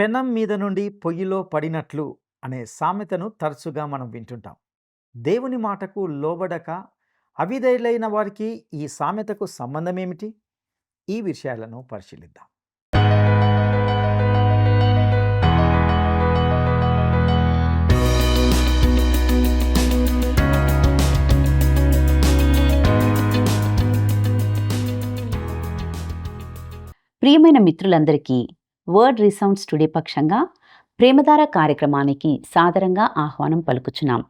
పెనం మీద నుండి పొయ్యిలో పడినట్లు అనే సామెతను తరచుగా మనం వింటుంటాం. దేవుని మాటకు లోబడక అవిధేయులైన వారికి ఈ సామెతకు సంబంధమేమిటి? ఈ విషయాలను పరిశీలిద్దాం. ప్రియమైన మిత్రులందరికీ వర్డ్ రీసౌండ్స్ టుడే పక్షంగా ప్రేమధార కార్యక్రమానికి సాదరంగా ఆహ్వానం పలుకుచున్నాం.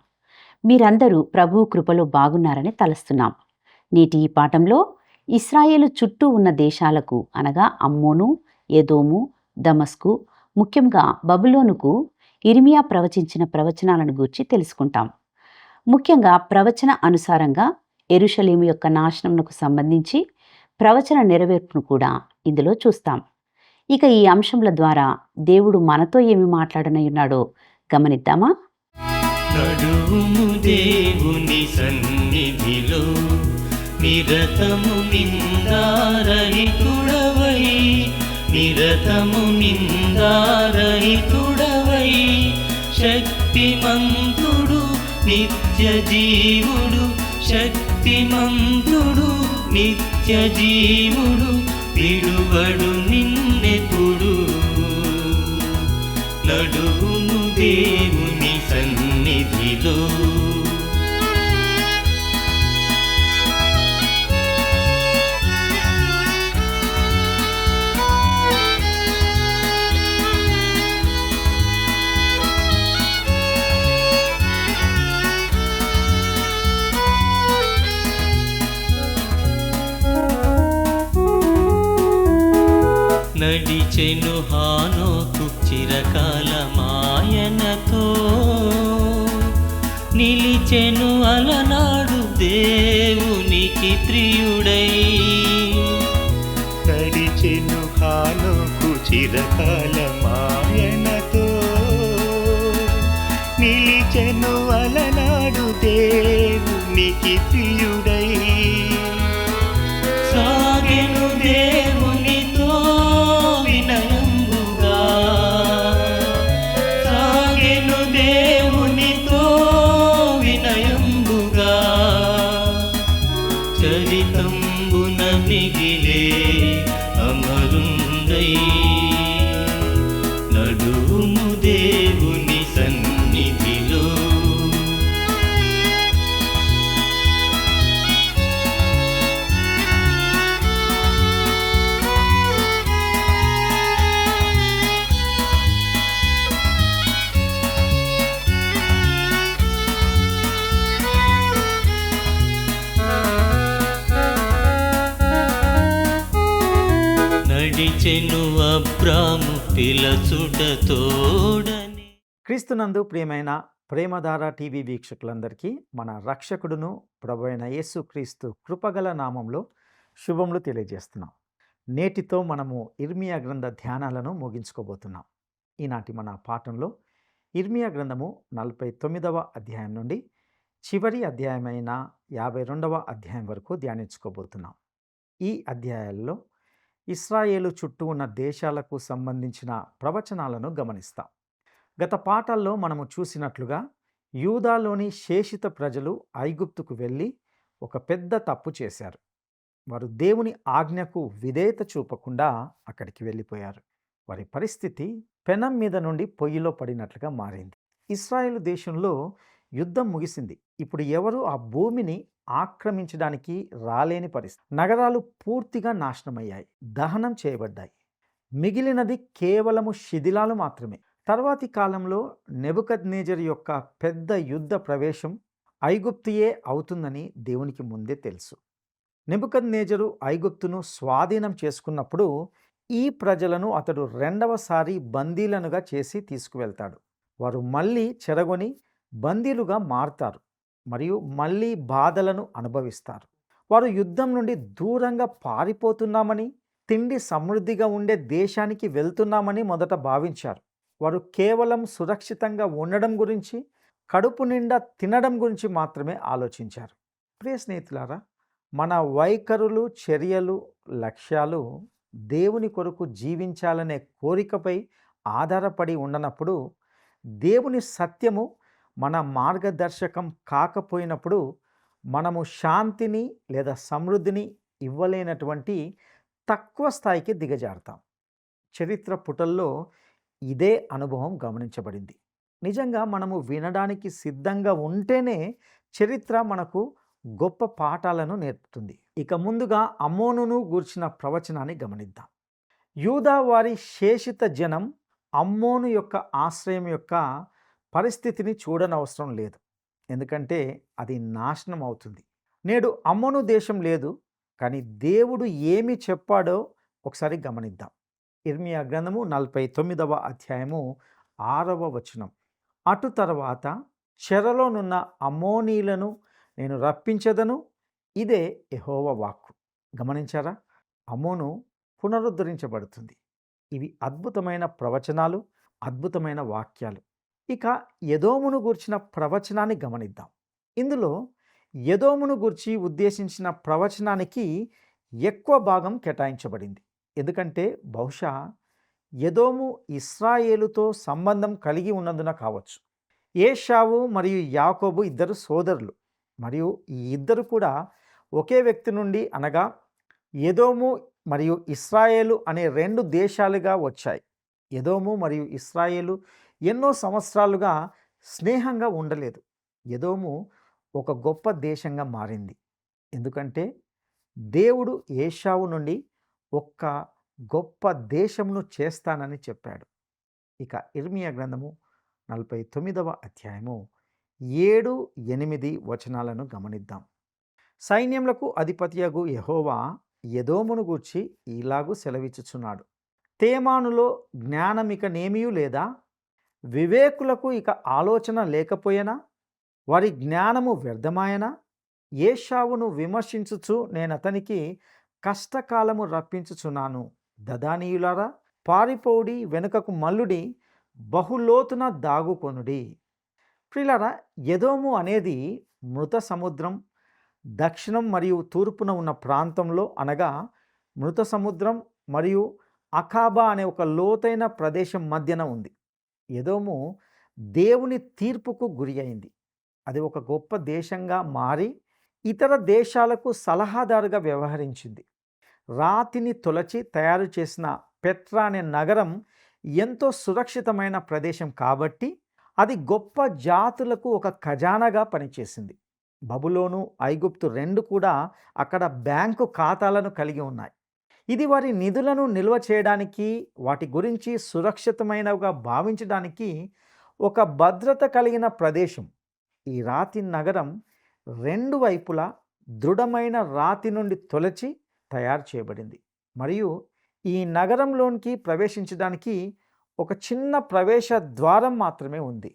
మీరందరూ ప్రభు కృపలో బాగున్నారని తలస్తున్నాం. నేటి ఈ పాఠంలో ఇశ్రాయేలు చుట్టూ ఉన్న దేశాలకు అనగా అమ్మోను, ఎదోము, దమస్కు, ముఖ్యంగా బబులోనుకు ఇర్మియా ప్రవచించిన ప్రవచనాలను గూర్చి తెలుసుకుంటాం. ముఖ్యంగా ప్రవచన అనుసారంగా యెరూషలేము యొక్క నాశనమునకు సంబంధించి ప్రవచన నెరవేర్పును కూడా ఇందులో చూస్తాం. ఇక ఈ అంశముల ద్వారా దేవుడు మనతో ఏమి మాట్లాడనయున్నాడో గమనిద్దామా? నడుము దేవుని సన్నిధిలో నిరతము నిందారహితుడవై, నిరతము నిందారహితుడవై, శక్తిమంతుడు నిత్య జీవుడు, శక్తిమంతుడు నిత్య జీవుడు, విడువడు నిన్నెప్పుడు. నడుము దేవుని సన్నిధిలో. నడిచెను హానోకు చిరకాలమాయనతో, నిలిచెను అలనాడు దేవునికి ప్రియుడై. నడిచెను హానోకు చిరకాలమాయనతో, నిలిచెను అలనాడు దేవునికి ప్రియుడై. సాగెను దేవునితో వినయంబుగా, సాగెను దేవునితో వినయంబుగా, చరితంబున మిగిలే అమరుందై. నడుము దేవుని సన్నిధిలో. నడిచెను అబ్రాము పిలచుట తోడని. క్రీస్తునందు ప్రియమైన ప్రేమధార టీవీ వీక్షకులందరికీ మన రక్షకుడును ప్రభు అయిన యేసుక్రీస్తు కృపగల నామంలో శుభములు తెలియజేస్తున్నాం. నేటితో మనము ఇర్మియా గ్రంథ ధ్యానాలను ముగించుకోబోతున్నాం. ఈనాటి మన పాఠంలో ఇర్మియా గ్రంథము 49వ అధ్యాయం నుండి చివరి అధ్యాయమైన 52వ అధ్యాయం వరకు ధ్యానించుకోబోతున్నాం. ఈ అధ్యాయాల్లో ఇశ్రాయేలు చుట్టూ ఉన్న దేశాలకు సంబంధించిన ప్రవచనాలను గమనిస్తాం. గత పాఠాల్లో మనము చూసినట్లుగా యూదాలోని శేషిత ప్రజలు ఐగుప్తుకు వెళ్ళి ఒక పెద్ద తప్పు చేశారు. వారు దేవుని ఆజ్ఞకు విధేయత చూపకుండా అక్కడికి వెళ్ళిపోయారు. వారి పరిస్థితి పెనం మీద నుండి పొయ్యిలో పడినట్లుగా మారింది. ఇశ్రాయేలు దేశంలో యుద్ధం ముగిసింది. ఇప్పుడు ఎవరు ఆ భూమిని ఆక్రమించడానికి రాలేని పరిస్థితి. నగరాలు పూర్తిగా నాశనమయ్యాయి, దహనం చేయబడ్డాయి. మిగిలినది కేవలము శిథిలాలు మాత్రమే. తర్వాతి కాలంలో నెబుకద్నెజరు యొక్క పెద్ద యుద్ధ ప్రవేశం ఐగుప్తియే అవుతుందని దేవునికి ముందే తెలుసు. నెబుకద్నెజరు ఐగుప్తును స్వాధీనం చేసుకున్నప్పుడు ఈ ప్రజలను అతడు రెండవసారి బందీలనుగా చేసి తీసుకువెళ్తాడు. వారు మళ్ళీ చెరగొని బందీలుగా మారుతారు మరియు మళ్ళీ బాధలను అనుభవిస్తారు. వారు యుద్ధం నుండి దూరంగా పారిపోతున్నామని, తిండి సమృద్ధిగా ఉండే దేశానికి వెళ్తున్నామని మొదట భావించారు. వారు కేవలం సురక్షితంగా ఉండడం గురించి, కడుపు నిండా తినడం గురించి మాత్రమే ఆలోచించారు. ప్రియ స్నేహితులారా, మన వైఖరులు, చర్యలు, లక్ష్యాలు దేవుని కొరకు జీవించాలనే కోరికపై ఆధారపడి ఉండనప్పుడు, దేవుని సత్యము మన మార్గదర్శకం కాకపోయినప్పుడు, మనము శాంతిని లేదా సమృద్ధిని ఇవ్వలేనటువంటి తక్కువ స్థాయికి దిగజారుతాం. చరిత్ర పుటల్లో ఇదే అనుభవం గమనించబడింది. నిజంగా మనము వినడానికి సిద్ధంగా ఉంటేనే చరిత్ర మనకు గొప్ప పాఠాలను నేర్పుతుంది. ఇక ముందుగా అమ్మోనును గూర్చిన ప్రవచనాన్ని గమనిద్దాం. యూదా వారి శేషిత జనం అమ్మోను యొక్క ఆశ్రయం యొక్క పరిస్థితిని చూడనవసరం లేదు. ఎందుకంటే అది నాశనం అవుతుంది. నేడు అమ్మోను దేశం లేదు, కానీ దేవుడు ఏమి చెప్పాడో ఒకసారి గమనిద్దాం. ఇర్మియా గ్రంథము 49వ అధ్యాయము 6వ వచనం. అటు తర్వాత చెరలోనున్న అమ్మోనీలను నేను రప్పించదను, ఇదే యెహోవా వాక్కు. గమనించారా? అమ్మోను పునరుద్ధరించబడుతుంది. ఇవి అద్భుతమైన ప్రవచనాలు, అద్భుతమైన వాక్యాలు. ఇక ఎదోమును గూర్చిన ప్రవచనాన్ని గమనిద్దాం. ఇందులో ఎదోమును గూర్చి ఉద్దేశించిన ప్రవచనానికి ఎక్కువ భాగం కేటాయించబడింది. ఎందుకంటే బహుశా ఎదోము ఇశ్రాయేలుతో సంబంధం కలిగి ఉన్నందున కావచ్చు. ఏశావు మరియు యాకోబు ఇద్దరు సోదరులు, మరియు ఈ ఇద్దరు కూడా ఒకే వ్యక్తి నుండి, అనగా ఎదోము మరియు ఇశ్రాయేలు అనే 2 దేశాలుగా వచ్చాయి. ఎదోము మరియు ఇశ్రాయేలు ఎన్నో సంవత్సరాలుగా స్నేహంగా ఉండలేదు. ఎదోము ఒక గొప్ప దేశంగా మారింది. ఎందుకంటే దేవుడు ఏశావు నుండి ఒక్క గొప్ప దేశమును చేస్తానని చెప్పాడు. ఇక ఇర్మియా గ్రంథము 49వ అధ్యాయము 7, 8 వచనాలను గమనిద్దాం. సైన్యములకు అధిపతియగు యెహోవా ఎదోమును గూర్చి ఇలాగు సెలవిచ్చుచున్నాడు. తేమానులో జ్ఞానమిక నేమియు లేదా? వివేకులకు ఇక ఆలోచన లేకపోయేనా? వారి జ్ఞానము వ్యర్థమాయనా? ఏశావును విమర్శించుచు నేనతనికి కష్టకాలము రప్పించుచున్నాను. దదానీయులారా, పారిపోవుడి, వెనుకకు మల్లుడి, బహులోతున దాగుకొనుడి. ప్రియులారా, ఎదోము అనేది మృత సముద్రం దక్షిణం మరియు తూర్పున ఉన్న ప్రాంతంలో, అనగా మృత సముద్రం మరియు అఖాబా అనే ఒక లోతైన ప్రదేశం మధ్యన ఉంది. ఎదోము దేవుని తీర్పుకు గురి అయింది. అది ఒక గొప్ప దేశంగా మారి ఇతర దేశాలకు సలహాదారుగా వ్యవహరించింది. రాతిని తొలచి తయారు చేసిన పెట్రా అనే నగరం ఎంతో సురక్షితమైన ప్రదేశం కాబట్టి అది గొప్ప జాతులకు ఒక ఖజానాగా పనిచేసింది. బబులోను, ఐగుప్తు 2 కూడా అక్కడ బ్యాంకు ఖాతాలను కలిగి ఉన్నాయి. ఇది వారి నిధులను నిల్వ చేయడానికి, వాటి గురించి సురక్షితమైనవిగా భావించడానికి ఒక భద్రత కలిగిన ప్రదేశం. ఈ రాతి నగరం 2 వైపులా దృఢమైన రాతి నుండి తొలచి తయారు చేయబడింది. మరియు ఈ నగరంలోనికి ప్రవేశించడానికి ఒక చిన్న ప్రవేశ ద్వారం మాత్రమే ఉంది.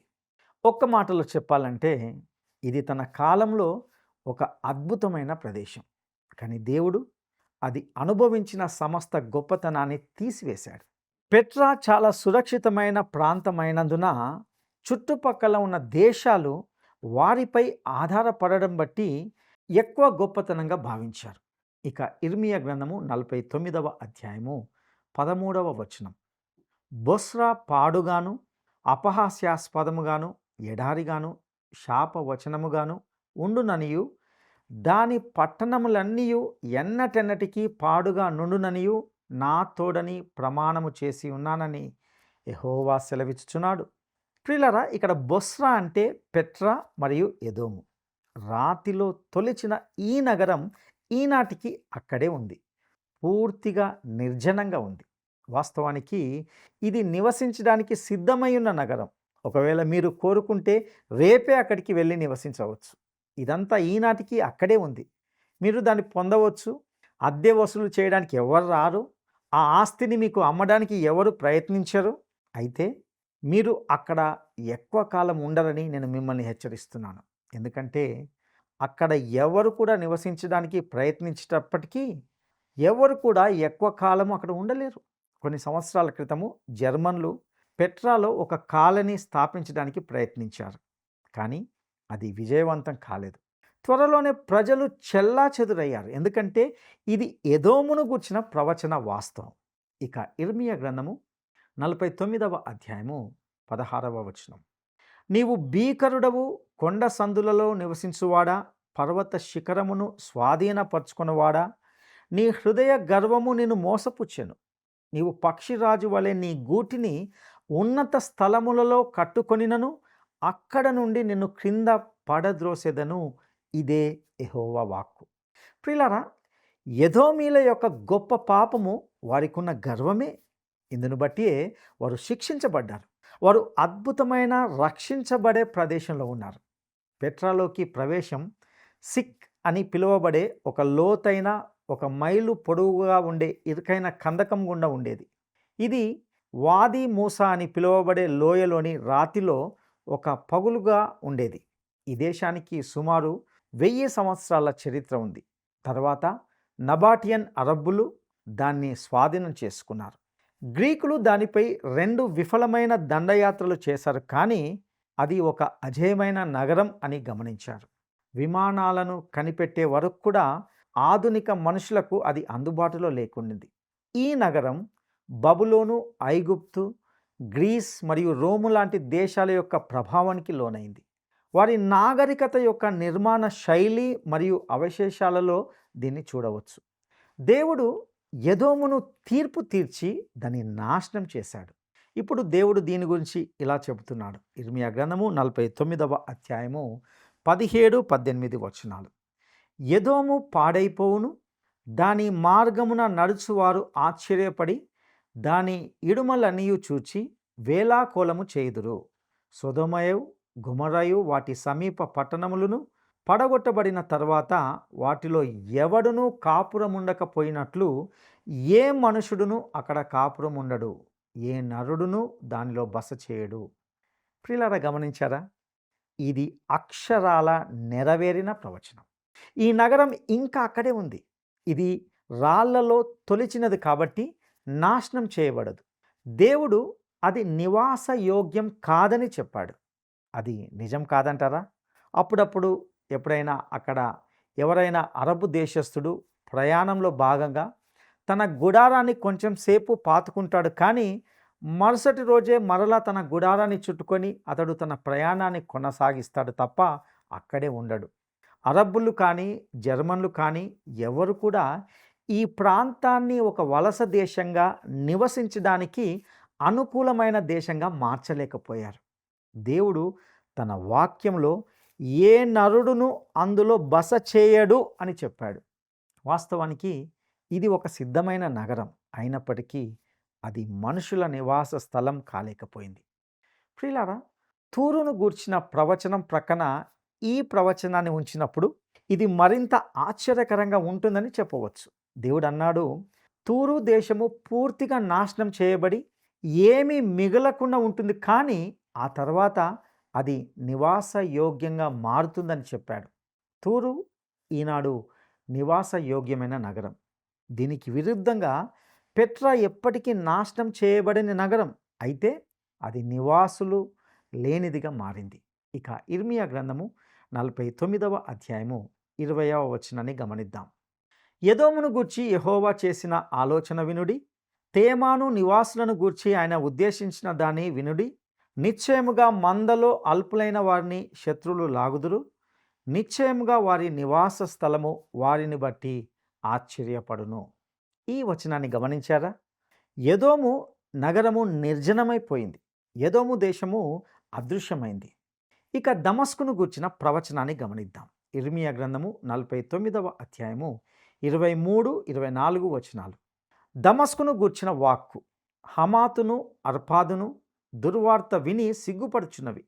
ఒక్క మాటలో చెప్పాలంటే ఇది తన కాలంలో ఒక అద్భుతమైన ప్రదేశం. కానీ దేవుడు అది అనుభవించిన సమస్త గొప్పతనాన్ని తీసివేశాడు. పెట్రా చాలా సురక్షితమైన ప్రాంతమైనందున చుట్టుపక్కల ఉన్న దేశాలు వారిపై ఆధారపడడం బట్టి ఎక్కువ గొప్పతనంగా భావించారు. ఇక ఇర్మియా గ్రంథము 49వ అధ్యాయము 13వ వచనం. బొస్రా పాడుగాను, అపహాస్యాస్పదముగాను, ఎడారిగాను, శాపవచనముగాను ఉండుననియు, దాని పట్టణములన్నీయు ఎన్నటెన్నటికీ పాడుగా నుండుననియు నా తోడని ప్రమాణము చేసి ఉన్నానని యెహోవా సెలవిచ్చుచున్నాడు. ప్రియులారా, ఇక్కడ బొస్రా అంటే పెట్రా మరియు ఎదోము. రాతిలో తొలిచిన ఈ నగరం ఈనాటికి అక్కడే ఉంది. పూర్తిగా నిర్జనంగా ఉంది. వాస్తవానికి ఇది నివసించడానికి సిద్ధమై ఉన్న నగరం. ఒకవేళ మీరు కోరుకుంటే రేపే అక్కడికి వెళ్ళి నివసించవచ్చు. ఇదంతా ఈనాటికి అక్కడే ఉంది. మీరు దాన్ని పొందవచ్చు. అద్దె వసూలు చేయడానికి ఎవరు రారు. ఆ ఆస్తిని మీకు అమ్మడానికి ఎవరు ప్రయత్నించరు. అయితే మీరు అక్కడ ఎక్కువ కాలం ఉండరని నేను మిమ్మల్ని హెచ్చరిస్తున్నాను. ఎందుకంటే అక్కడ ఎవరు కూడా నివసించడానికి ప్రయత్నించేటప్పటికీ ఎవరు కూడా ఎక్కువ కాలం అక్కడ ఉండలేరు. కొన్ని సంవత్సరాల క్రితము జర్మన్లు పెట్రాలో ఒక కాలనీ స్థాపించడానికి ప్రయత్నించారు, కానీ అది విజయవంతం కాలేదు. త్వరలోనే ప్రజలు చెల్లాచెదురయ్యారు. ఎందుకంటే ఇది ఎదోమును గూర్చిన ప్రవచన వాస్తవం. ఇక ఇర్మియా గ్రంథము 49వ అధ్యాయము 16వ వచనం. నీవు భీకరుడవు, కొండ సందులలో నివసించువాడా, పర్వత శిఖరమును స్వాధీనపరచుకున్నవాడా, నీ హృదయ గర్వము నిన్ను మోసపుచ్చెను. నీవు పక్షిరాజు వలె నీ గూటిని ఉన్నత స్థలములలో కట్టుకొనినను అక్కడ నుండి నిన్ను క్రింద పడద్రోసెదను. ఇదే యెహోవా వాక్కు. ప్రియులారా, ఎదోమీల యొక్క గొప్ప పాపము వారికున్న గర్వమే. ఇందును బట్టియే వారు శిక్షించబడ్డారు. వారు అద్భుతమైన రక్షించబడే ప్రదేశంలో ఉన్నారు. పెట్రాలోకి ప్రవేశం సిక్ అని పిలువబడే ఒక లోతైన 1 మైలు పొడవుగా ఉండే ఇరుకైన కందకం గుండా ఉండేది. ఇది వాది మూసా అని పిలువబడే లోయలోని రాతిలో ఒక పగులుగా ఉండేది. ఈ దేశానికి సుమారు 1000 సంవత్సరాల చరిత్ర ఉంది. తర్వాత నబాటియన్ అరబ్బులు దాన్ని స్వాధీనం చేసుకున్నారు. గ్రీకులు దానిపై 2 విఫలమైన దండయాత్రలు చేశారు, కానీ అది ఒక అజేయమైన నగరం అని గమనించారు. విమానాలను కనిపెట్టే వరకు కూడా ఆధునిక మనుషులకు అది అందుబాటులో లేకుండింది. ఈ నగరం బబులోను, ఐగుప్తు, గ్రీస్ మరియు రోము లాంటి దేశాల యొక్క ప్రభావానికి లోనైంది. వారి నాగరికత యొక్క నిర్మాణ శైలి మరియు అవశేషాలలో దీన్ని చూడవచ్చు. దేవుడు ఎదోమును తీర్పు తీర్చి దాన్ని నాశనం చేశాడు. ఇప్పుడు దేవుడు దీని గురించి ఇలా చెబుతున్నాడు. ఇర్మియా గ్రంథము 49వ అధ్యాయము 17-18 వచనాలు. ఎదోము పాడైపోవును, దాని మార్గమున నడుచువారు ఆశ్చర్యపడి దాని ఇడుమలన్నీయు చూచి వేలాకోలము చేయుదురు. సొదొమయు, గొమొర్రాయు వాటి సమీప పట్టణములను పడగొట్టబడిన తర్వాత వాటిలో ఎవడునూ కాపురముండకపోయినట్లు ఏ మనుషుడును అక్కడ కాపురం ఉండడు, ఏ నరుడును దానిలో బస చేయడు. ప్రియులారా, గమనించారా? ఇది అక్షరాల నెరవేరిన ప్రవచనం. ఈ నగరం ఇంకా అక్కడే ఉంది. ఇది రాళ్లలో తొలిచినది కాబట్టి నాశనం చేయబడదు. దేవుడు అది నివాస యోగ్యం కాదని చెప్పాడు. అది నిజం కాదంటారా? అప్పుడప్పుడు ఎప్పుడైనా అక్కడ ఎవరైనా అరబు దేశస్థుడు ప్రయాణంలో భాగంగా తన గుడారాన్ని కొంచెం సేపు పాతుకుంటాడు, కానీ మరుసటి రోజే మరలా తన గుడారాన్ని చుట్టుకొని అతడు తన ప్రయాణాన్ని కొనసాగిస్తాడు తప్ప అక్కడే ఉండడు. అరబ్బులు కానీ జర్మన్లు కానీ ఎవరు కూడా ఈ ప్రాంతాన్ని ఒక వలస దేశంగా నివసించడానికి అనుకూలమైన దేశంగా మార్చలేకపోయారు. దేవుడు తన వాక్యంలో ఏ నరుడును అందులో బస చేయడు అని చెప్పాడు. వాస్తవానికి ఇది ఒక సిద్ధమైన నగరం అయినప్పటికీ అది మనుషుల నివాస స్థలం కాలేకపోయింది. ప్రియులారా, తూరును గూర్చిన ప్రవచనం ప్రక్కన ఈ ప్రవచనాన్ని ఉంచినప్పుడు ఇది మరింత ఆశ్చర్యకరంగా ఉంటుందని చెప్పవచ్చు. దేవుడు అన్నాడు, తూరు దేశము పూర్తిగా నాశనం చేయబడి ఏమీ మిగలకుండా ఉంటుంది, కానీ ఆ తర్వాత అది నివాస యోగ్యంగా మారుతుందని చెప్పాడు. తూరు ఈనాడు నివాస యోగ్యమైన నగరం. దీనికి విరుద్ధంగా పెట్రా ఎప్పటికీ నాశనం చేయబడిన నగరం, అయితే అది నివాసులు లేనిదిగా మారింది. ఇక ఇర్మియా గ్రంథము 49వ అధ్యాయము 20వ వచనాన్ని గమనిద్దాం. ఎదోమును గూర్చి యెహోవా చేసిన ఆలోచన వినుడి, తేమాను నివాసులను గూర్చి ఆయన ఉద్దేశించిన దాన్ని వినుడి. నిశ్చయముగా మందలో అల్పులైన వారిని శత్రువులు లాగుదురు, నిశ్చయముగా వారి నివాస స్థలము వారిని బట్టి ఆశ్చర్యపడును. ఈ వచనాన్ని గమనించారా? ఎదోము నగరము నిర్జనమైపోయింది. ఎదోము దేశము అదృశ్యమైంది. ఇక దమస్కును గూర్చిన ప్రవచనాన్ని గమనిద్దాం. ఇర్మియా గ్రంథము 49వ అధ్యాయము 23-24 వచనాలు. దమస్కును గూర్చిన వాక్కు. హమాతును అర్పాదును దుర్వార్త విని సిగ్గుపడుచున్నవి.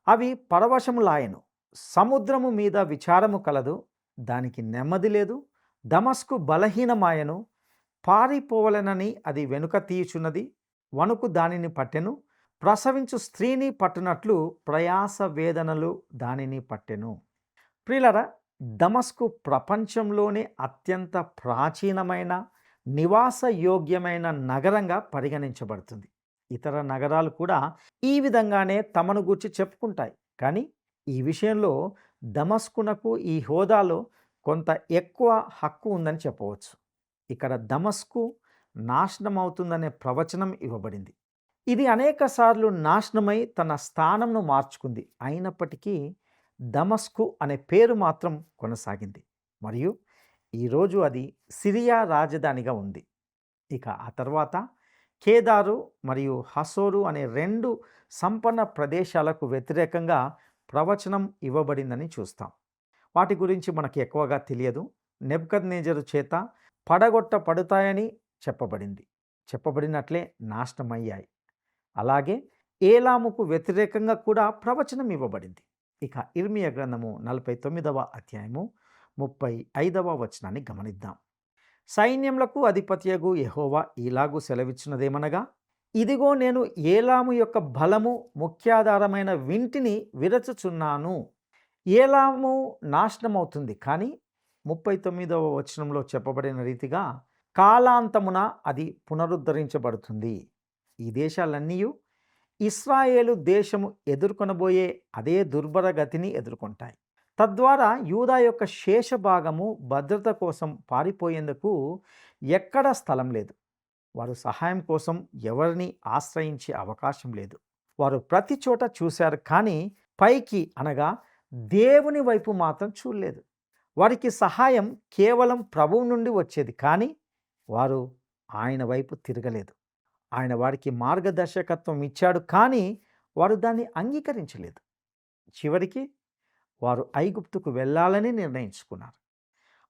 అవి పరవశములాయెను. సముద్రము మీద విచారము కలదు, దానికి నెమ్మది లేదు. దమస్కు బలహీనమాయెను, పారిపోవలెనని అది వెనుక తీయుచున్నది. వణుకు దానిని పట్టెను, ప్రసవించు స్త్రీని పట్టునట్లు ప్రయాస వేదనలు దానిని పట్టెను. ప్రియులారా, దమస్కు ప్రపంచంలోనే అత్యంత ప్రాచీనమైన నివాస యోగ్యమైన నగరంగా పరిగణించబడుతుంది. ఇతర నగరాలు కూడా ఈ విధంగానే తమను గూర్చి చెప్పుకుంటాయి, కానీ ఈ విషయంలో దమస్కునకు ఈ హోదాలో కొంత ఎక్కువ హక్కు ఉందని చెప్పవచ్చు. ఇక్కడ దమస్కు నాశనం అవుతుందనే ప్రవచనం ఇవ్వబడింది. ఇది అనేకసార్లు నాశనమై తన స్థానంను మార్చుకుంది. అయినప్పటికీ దమస్కు అనే పేరు మాత్రం కొనసాగింది మరియు ఈరోజు అది సిరియా రాజధానిగా ఉంది. ఇక ఆ తర్వాత కేదారు మరియు హసోరు అనే 2 సంపన్న ప్రదేశాలకు వ్యతిరేకంగా ప్రవచనం ఇవ్వబడిందని చూస్తాం. వాటి గురించి మనకి ఎక్కువగా తెలియదు. నెబుకద్నెజరు చేత పడగొట్టబడతాయని చెప్పబడినట్లే నాశనమయ్యాయి. అలాగే ఏలాముకు వ్యతిరేకంగా కూడా ప్రవచనం ఇవ్వబడింది. ఇక ఇర్మియా గ్రంథము 49వ అధ్యాయము 35వ వచనాన్ని గమనిద్దాం. సైన్యములకు అధిపతియగు యెహోవా ఇలాగు సెలవిచ్చినదేమనగా, ఇదిగో నేను ఏలాము యొక్క బలము ముఖ్యాధారమైన వింటిని విరచుచున్నాను. ఏలాము నాశనమవుతుంది, కానీ 39వ వచనంలో చెప్పబడిన రీతిగా కాలాంతమున అది పునరుద్ధరించబడుతుంది. ఈ దేశాలన్నీ ఇశ్రాయేలు దేశము ఎదుర్కొనబోయే అదే దుర్భర గతిని ఎదుర్కొంటాయి. తద్వారా యూదా యొక్క శేష భాగము భద్రత కోసం పారిపోయేందుకు ఎక్కడ స్థలం లేదు. వారు సహాయం కోసం ఎవరిని ఆశ్రయించే అవకాశం లేదు. వారు ప్రతి చోట చూశారు, కానీ పైకి అనగా దేవుని వైపు మాత్రం చూడలేదు. వారికి సహాయం కేవలం ప్రభువు నుండి వచ్చేది, కానీ వారు ఆయన వైపు తిరగలేదు. ఆయన వారికి మార్గదర్శకత్వం ఇచ్చాడు, కానీ వారు దాన్ని అంగీకరించలేదు. చివరికి వారు ఐగుప్తుకు వెళ్ళాలని నిర్ణయించుకున్నారు.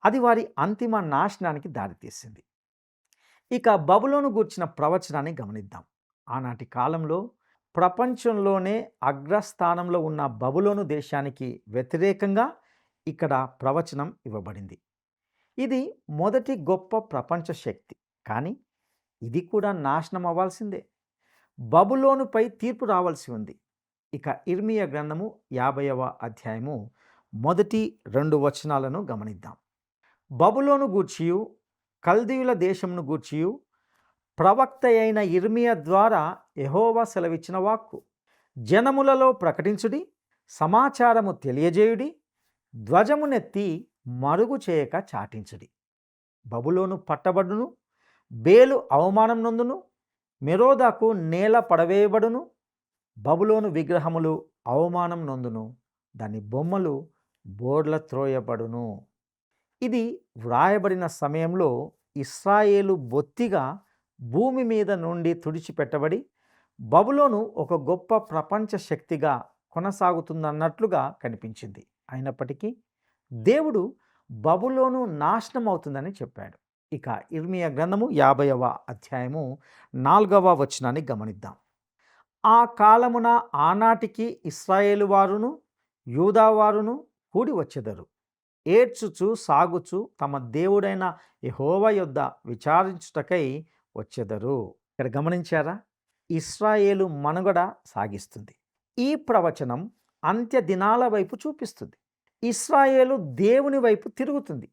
అది వారి అంతిమ నాశనానికి దారితీసింది. ఇక బబులోను గూర్చిన ప్రవచనాన్ని గమనిద్దాం. ఆనాటి కాలంలో ప్రపంచంలోనే అగ్రస్థానంలో ఉన్న బబులోను దేశానికి వ్యతిరేకంగా ఇక్కడ ప్రవచనం ఇవ్వబడింది. ఇది మొదటి గొప్ప ప్రపంచ శక్తి, కానీ ఇది కూడా నాశనం అవ్వాల్సిందే. బబులోనుపై తీర్పు రావాల్సి ఉంది. ఇక ఇర్మియా గ్రంథము 50వ అధ్యాయము 1-2 వచనాలను గమనిద్దాం. బబులోను గూర్చియు కల్దీయుల దేశమును గూర్చియు ప్రవక్త అయిన ఇర్మియా ద్వారా యెహోవా సెలవిచ్చిన వాక్కు. జనములలో ప్రకటించుడి, సమాచారము తెలియజేయుడి, ధ్వజమునెత్తి మరుగు చేయక చాటించుడి. బబులోను పట్టబడును, బేలు అవమానం నొందును, మెరోదాకు నేల పడవేయబడును. బబులోను విగ్రహములు అవమానం నొందును, దాని బొమ్మలు బోర్ల త్రోయబడును. ఇది వ్రాయబడిన సమయంలో ఇశ్రాయేలు బొత్తిగా భూమి మీద నుండి తుడిచిపెట్టబడి బబులోను ఒక గొప్ప ప్రపంచ శక్తిగా కొనసాగుతుందన్నట్లుగా కనిపించింది. అయినప్పటికీ దేవుడు బబులోను నాశనం అవుతుందని చెప్పాడు. ఇక ఇర్మియా గ్రంథము 50వ అధ్యాయము 4వ వచనాన్ని గమనిద్దాం. ఆ కాలమున ఆనాటికి ఇశ్రాయేలు వారును యూదా వారును కూడి వచ్చెదరు. ఏడ్చుచు సాగుచు తమ దేవుడైన యెహోవా యొద్ద విచారించుటకై వచ్చెదరు. ఇక్కడ గమనించారా? ఇశ్రాయేలు మనుగడ సాగిస్తుంది. ఈ ప్రవచనం అంత్య దినాల వైపు చూపిస్తుంది. ఇశ్రాయేలు దేవుని వైపు తిరుగుతుంది.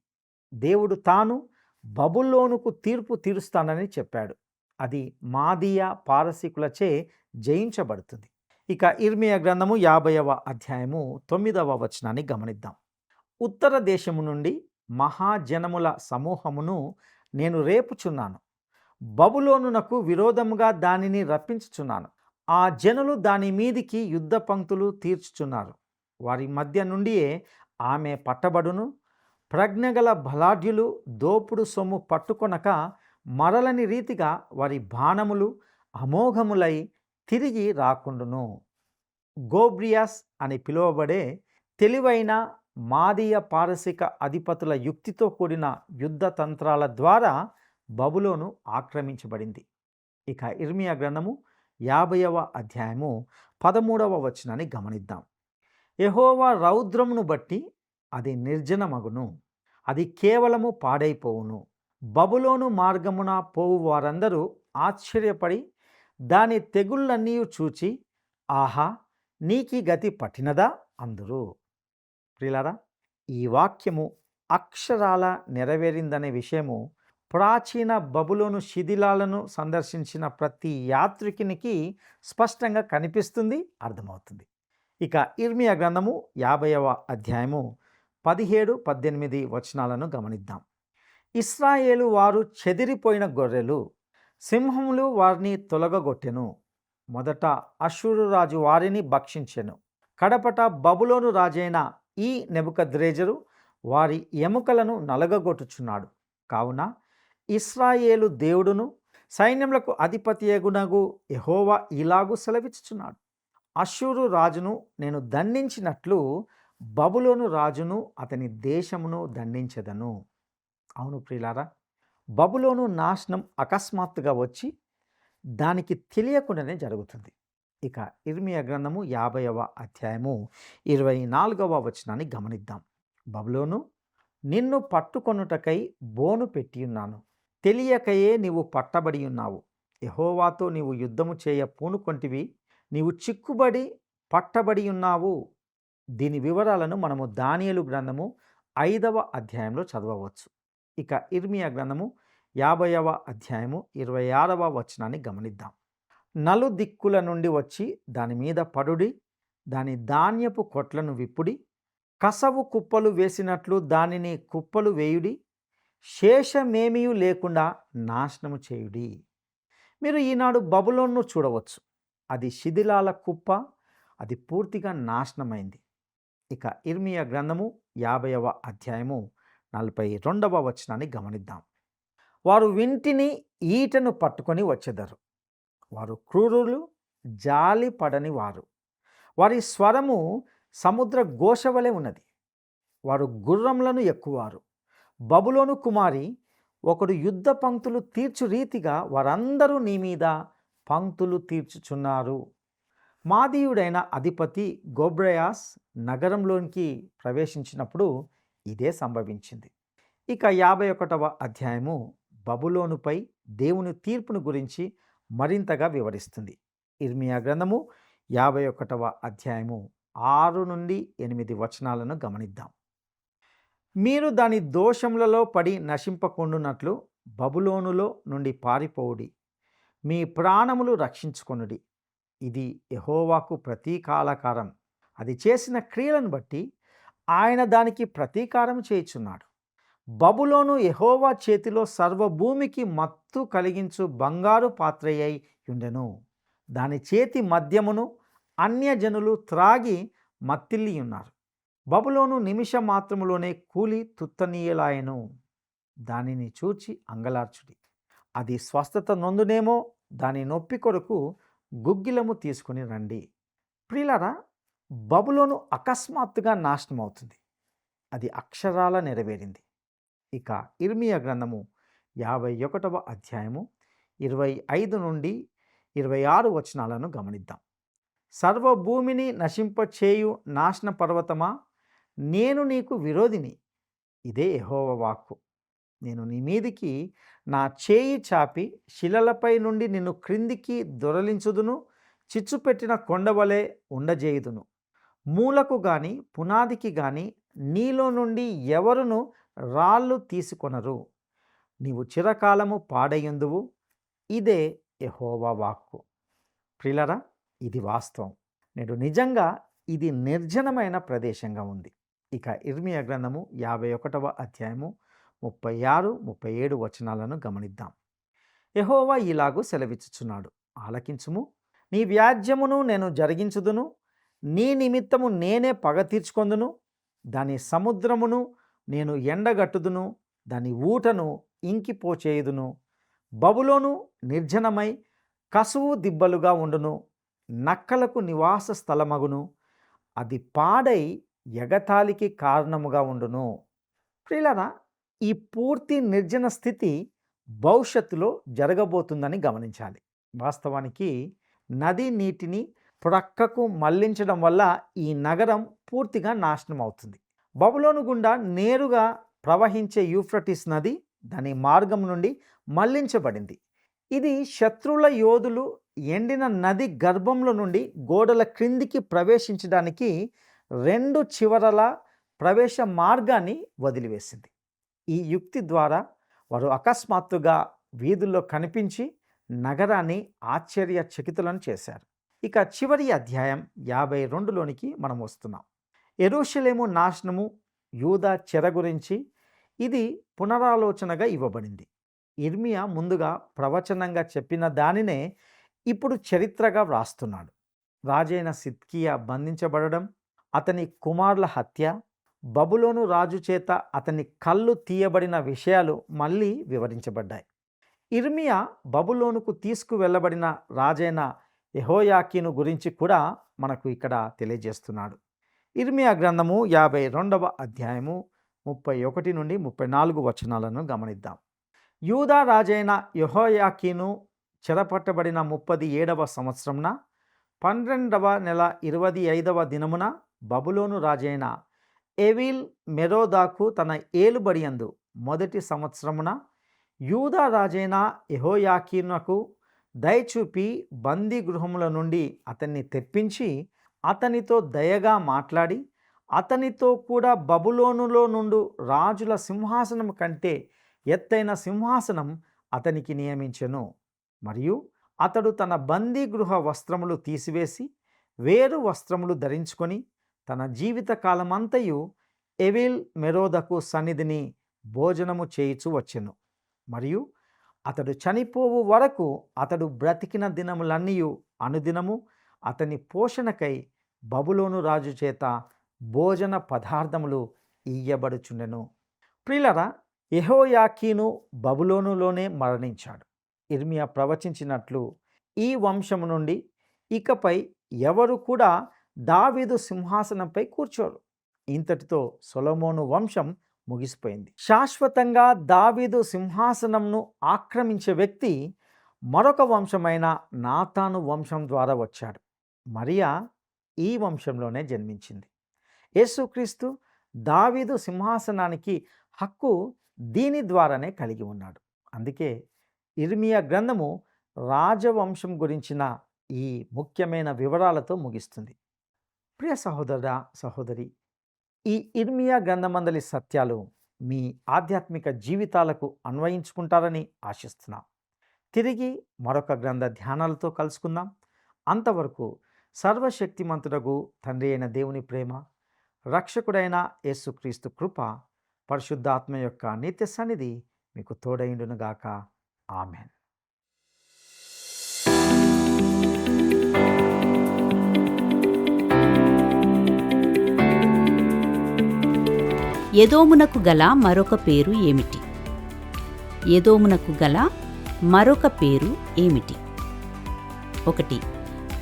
దేవుడు తాను బబులోనుకు తీర్పు తీరుస్తానని చెప్పాడు. అది మాదీయ పారసీకులచే జయించబడుతుంది. ఇక ఇర్మియా గ్రంథము 50వ అధ్యాయము 9వ వచనాన్ని గమనిద్దాం. ఉత్తర దేశము నుండి మహాజనముల సమూహమును నేను రేపుచున్నాను, బబులోనునకు విరోధముగా దానిని రప్పించుచున్నాను. ఆ జనులు దాని మీదికి యుద్ధ పంక్తులు తీర్చుచున్నారు. వారి మధ్య నుండియే ఆమె పట్టబడును. ప్రజ్ఞగల బలాఢ్యులు దోపుడు సొమ్ము పట్టుకొనక మరలని రీతిగా వారి బాణములు అమోఘములై తిరిగి రాకుండును. గోబ్రియాస్ అని పిలువబడే తెలివైన మాదీయ పారసిక అధిపతుల యుక్తితో కూడిన యుద్ధ తంత్రాల ద్వారా బబులోను ఆక్రమించబడింది. ఇక ఇర్మియా గ్రంథము 50వ అధ్యాయము 13వ వచనాన్ని గమనిద్దాం. యెహోవా రౌద్రమును బట్టి అది నిర్జనమగును, అది కేవలము పాడైపోవును. బబులోను మార్గమున పోవు వారందరూ ఆశ్చర్యపడి దాని తెగుళ్ళన్నీ చూచి, ఆహా, నీకి గతి పట్టినదా అందురు. ప్రియులారా, ఈ వాక్యము అక్షరాల నెరవేరిందనే విషయము ప్రాచీన బబులోను శిథిలాలను సందర్శించిన ప్రతి యాత్రికునికి స్పష్టంగా కనిపిస్తుంది, అర్థమవుతుంది. ఇక ఇర్మియా గ్రంథము 50వ అధ్యాయము 17-18 వచనాలను గమనిద్దాం. ఇశ్రాయేలు వారు చెదిరిపోయిన గొర్రెలు, సింహములు వారిని తొలగగొట్టెను. మొదట అష్షూరు రాజు వారిని భక్షించెను. కడపట బబులోను రాజైన ఈ నెబుకద్రెజరు వారి ఎముకలను నలగగొట్టుచున్నాడు. కావున ఇశ్రాయేలు దేవుడును సైన్యములకు అధిపతియగునగు యెహోవా ఇలాగు సెలవిచ్చుచున్నాడు, అష్షూరు రాజును నేను దండించినట్లు బబులోను రాజును అతని దేశమును దండించెదను. అవును ప్రియులారా, బబులోను నాశనం అకస్మాత్తుగా వచ్చి దానికి తెలియకుండానే జరుగుతుంది. ఇక ఇర్మియా గ్రంథము 50వ అధ్యాయము 24వ వచనాన్ని గమనిద్దాం. బబులోను, నిన్ను పట్టుకొనుటకై బోను పెట్టియున్నాను, తెలియకయే నీవు పట్టబడి ఉన్నావు. యెహోవాతో నీవు యుద్ధము చేయ పూనుకొంటివి, నీవు చిక్కుబడి పట్టబడి ఉన్నావు. దీని వివరాలను మనము దానియేలు గ్రంథము 5వ అధ్యాయంలో చదవవచ్చు. ఇక ఇర్మియా గ్రంథము 50వ అధ్యాయము 26వ వచనాన్ని గమనిద్దాం. నలుదిక్కుల నుండి వచ్చి దాని మీద పడుడి, దాని ధాన్యపు కొట్లను విప్పుడి, కసవు కుప్పలు వేసినట్లు దానిని కుప్పలు వేయుడి, శేషమేమీ లేకుండా నాశనము చేయుడి. మీరు ఈనాడు బబులోన్ను చూడవచ్చు. అది శిథిలాల కుప్ప, అది పూర్తిగా నాశనమైంది. ఇక ఇర్మియా గ్రంథము 50వ అధ్యాయము 42వ వచనాన్ని గమనిద్దాం. వారు వింటిని ఈటను పట్టుకొని వచ్చెదరు, వారు క్రూరులు, జాలి పడని వారు. వారి స్వరము సముద్ర ఘోష వలె ఉన్నది, వారు గుర్రములను ఎక్కువారు. బబులోను కుమారి, ఒకడు యుద్ధ పంక్తులు తీర్చు రీతిగా వారందరూ నీ మీద పంక్తులు తీర్చుచున్నారు. మాదీయుడైన అధిపతి గోబ్రయాస్ నగరంలోనికి ప్రవేశించినప్పుడు ఇదే సంభవించింది. ఇక 51వ అధ్యాయము బబులోనుపై దేవుని తీర్పును గురించి మరింతగా వివరిస్తుంది. ఇర్మియా గ్రంథము 51వ అధ్యాయము 6 నుండి 8 వచనాలను గమనిద్దాం. మీరు దాని దోషములలో పడి నశింపకుండునట్లు బబులోనులో నుండి పారిపోవుడి, మీ ప్రాణములు రక్షించుకొనుడి. ఇది యెహోవాకు ప్రతీకారకారం. అది చేసిన క్రియలను బట్టి ఆయన దానికి ప్రతీకారం చేయుచున్నాడు. బబులోను యెహోవా చేతిలో సర్వభూమికి మత్తు కలిగించు బంగారు పాత్రయ్యై ఉండెను. దాని చేతి మద్యమును అన్యజనులు త్రాగి మత్తిల్లి ఉన్నారు. బబులోను నిమిష మాత్రములోనే కూలి తుత్తనీయలాయెను. దానిని చూచి అంగలార్చుడి. అది స్వస్థత నొందునేమో, దాని నొప్పి కొరకు గుగ్గిలము తీసుకుని రండి. ప్రియులారా, బబులోను అకస్మాత్తుగా నాశనం అవుతుంది. అది అక్షరాల నెరవేరింది. ఇక ఇర్మియా గ్రంథము 51వ అధ్యాయము 25 నుండి 26 వచనాలను గమనిద్దాం. సర్వభూమిని నశింపచేయు నాశన పర్వతమా, నేను నీకు విరోధిని. ఇదే యెహోవా వాక్కు. నేను నీ మీదికి నా చేయి చాపి శిలలపై నుండి నిన్ను క్రిందికి దొరలించుదును, చిచ్చుపెట్టిన కొండవలే ఉండజేయుదును. మూలకు గాని పునాదికి గాని నీలో నుండి ఎవరును రాళ్ళు తీసుకొనరు. నీవు చిరకాలము పాడయుందువు. ఇదే యెహోవా వాక్కు. ప్రియులారా, ఇది వాస్తవం. నేడు నిజంగా ఇది నిర్జనమైన ప్రదేశంగా ఉంది. ఇక ఇర్మియా గ్రంథము 51వ అధ్యాయము 36, 37 వచనాలను గమనిద్దాం. యెహోవా ఇలాగు సెలవిచ్చుచున్నాడు, ఆలకించుము. నీ వ్యాజ్యమును నేను జరిగించుదును, నీ నిమిత్తము నేనే పగ తీర్చుకొందును. దాని సముద్రమును నేను ఎండగట్టుదును, దాని ఊటను ఇంకిపోచేయుదును. బబులోను నిర్జనమై కసువు దిబ్బలుగా ఉండును, నక్కలకు నివాస స్థలమగును. అది పాడై ఎగతాళికి కారణముగా ఉండును. ప్రియులారా, ఈ పూర్తి నిర్జన స్థితి భవిష్యత్తులో జరగబోతుందని గమనించాలి. వాస్తవానికి నది నీటిని ప్రక్కకు మళ్లించడం వల్ల ఈ నగరం పూర్తిగా నాశనం అవుతుంది. బబులోను గుండా నేరుగా ప్రవహించే యూఫ్రటీస్ నది దాని మార్గం నుండి మళ్లించబడింది. ఇది శత్రువుల యోధులు ఎండిన నది గర్భంలో నుండి గోడల క్రిందికి ప్రవేశించడానికి 2 చివరల ప్రవేశ మార్గాన్ని వదిలివేసింది. ఈ యుక్తి ద్వారా వారు అకస్మాత్తుగా వీధుల్లో కనిపించి నగరాన్ని ఆశ్చర్యచకితులను చేశారు. ఇక చివరి అధ్యాయం 52లోనికి మనం వస్తున్నాం. యెరూషలేము నాశనము, యూదా చెర గురించి ఇది పునరాలోచనగా ఇవ్వబడింది. ఇర్మియా ముందుగా ప్రవచనంగా చెప్పిన దానినే ఇప్పుడు చరిత్రగా వ్రాస్తున్నాడు. రాజైన సిద్కియా బంధించబడడం, అతని కుమారుల హత్య, బబులోను రాజు చేత అతని కళ్ళు తీయబడిన విషయాలు మళ్ళీ వివరించబడ్డాయి. ఇర్మియా బబులోనుకు తీసుకువెళ్ళబడిన రాజైన యెహోయాకీను గురించి కూడా మనకు ఇక్కడ తెలియజేస్తున్నాడు. ఇర్మియా గ్రంథము 52వ అధ్యాయము 31 నుండి 34 వచనాలను గమనిద్దాం. యూదా రాజైన యెహోయాకీను చెరపట్టబడిన 37వ సంవత్సరంన 12వ నెల 25వ దినమున బబులోను రాజైన ఎవీల్ మెరోదాకు తన ఏలుబడియందు మొదటి సంవత్సరమున యూదా రాజైన యెహోయాకీనుకు దయచూపి బందీ గృహముల నుండి అతన్ని తెప్పించి అతనితో దయగా మాట్లాడి అతనితో కూడా బబులోనులో నుండు రాజుల సింహాసనం కంటే ఎత్తైన సింహాసనం అతనికి నియమించెను. మరియు అతడు తన బందీ గృహ వస్త్రములు తీసివేసి వేరు వస్త్రములు ధరించుకొని తన జీవిత కాలమంతయు ఎవీల్ మెరోదకు సన్నిధిని భోజనము చేయుచు వచ్చెను. మరియు అతడు చనిపోవు వరకు అతడు బ్రతికిన దినములన్నీయు అనుదినము అతని పోషణకై బబులోను రాజు చేత భోజన పదార్థములు ఇయ్యబడుచుండెను. ప్రియులరా, యెహోయాకీను బబులోనులోనే మరణించాడు. ఇర్మియా ప్రవచించినట్లు ఈ వంశము నుండి ఇకపై ఎవరు కూడా దావీదు సింహాసనంపై కూర్చోరు. ఇంతటితో సొలొమోను వంశం ముగిసిపోయింది. శాశ్వతంగా దావీదు సింహాసనంను ఆక్రమించే వ్యక్తి మరొక వంశమైన నాతాను వంశం ద్వారా వచ్చాడు. మరియా ఈ వంశంలోనే జన్మించింది. యేసుక్రీస్తు దావీదు సింహాసనానికి హక్కు దీని ద్వారానే కలిగి ఉన్నాడు. అందుకే ఇర్మియా గ్రంథము రాజవంశం గురించిన ఈ ముఖ్యమైన వివరాలతో ముగిస్తుంది. ప్రియ సహోదరా, సహోదరి, ఈ ఇర్మియా గ్రంథమందలి సత్యాలు మీ ఆధ్యాత్మిక జీవితాలకు అన్వయించుకుంటారని ఆశిస్తున్నాం. తిరిగి మరొక గ్రంథ ధ్యానాలతో కలుసుకుందాం. అంతవరకు సర్వశక్తిమంతుడగు తండ్రి అయిన దేవుని ప్రేమ, రక్షకుడైన యేసుక్రీస్తు కృప, పరిశుద్ధాత్మ యొక్క నిత్య సన్నిధి మీకు తోడైండునుగాక. ఆమెన్. ఎదోమునకు గల మరొక పేరు ఏమిటి? ఎదోమునకు గల మరొక పేరు ఏమిటి? 1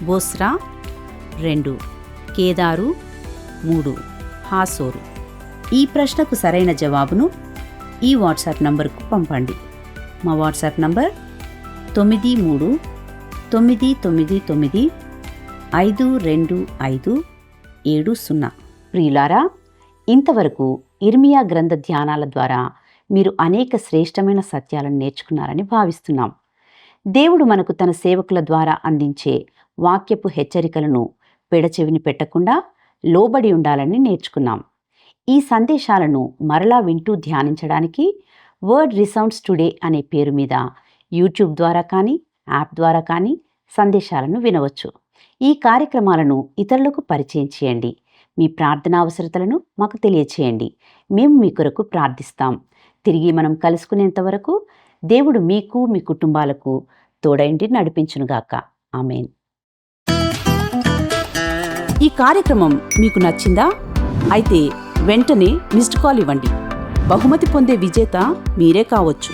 బోస్రా, 2 కేదారు, 3 హాసోరు. ఈ ప్రశ్నకు సరైన జవాబును ఈ వాట్సాప్ నంబర్కు పంపండి. మా వాట్సాప్ నంబర్ 9339952570. ప్రియులారా, ఇంతవరకు ఇర్మియా గ్రంథ ధ్యానాల ద్వారా మీరు అనేక శ్రేష్టమైన సత్యాలను నేర్చుకున్నారని భావిస్తున్నాం. దేవుడు మనకు తన సేవకుల ద్వారా అందించే వాక్యపు హెచ్చరికలను పెడచెవిని పెట్టకుండా లోబడి ఉండాలని నేర్చుకున్నాం. ఈ సందేశాలను మరలా వింటూ ధ్యానించడానికి వర్డ్ రిసౌండ్స్ టుడే అనే పేరు మీద యూట్యూబ్ ద్వారా కానీ యాప్ ద్వారా కానీ సందేశాలను వినవచ్చు. ఈ కార్యక్రమాలను ఇతరులకు పరిచయం చేయండి. మీ ప్రార్థనా అవసరతలను మాకు తెలియచేయండి. మేము మీ కొరకు ప్రార్థిస్తాం. తిరిగి మనం కలుసుకునేంత వరకు దేవుడు మీకు, మీ కుటుంబాలకు తోడైండి నడిపించునుగాక. ఆమేన్. ఈ కార్యక్రమం మీకు నచ్చిందా? అయితే వెంటనే మిస్డ్ కాల్ ఇవ్వండి. బహుమతి పొందే విజేత మీరే కావచ్చు.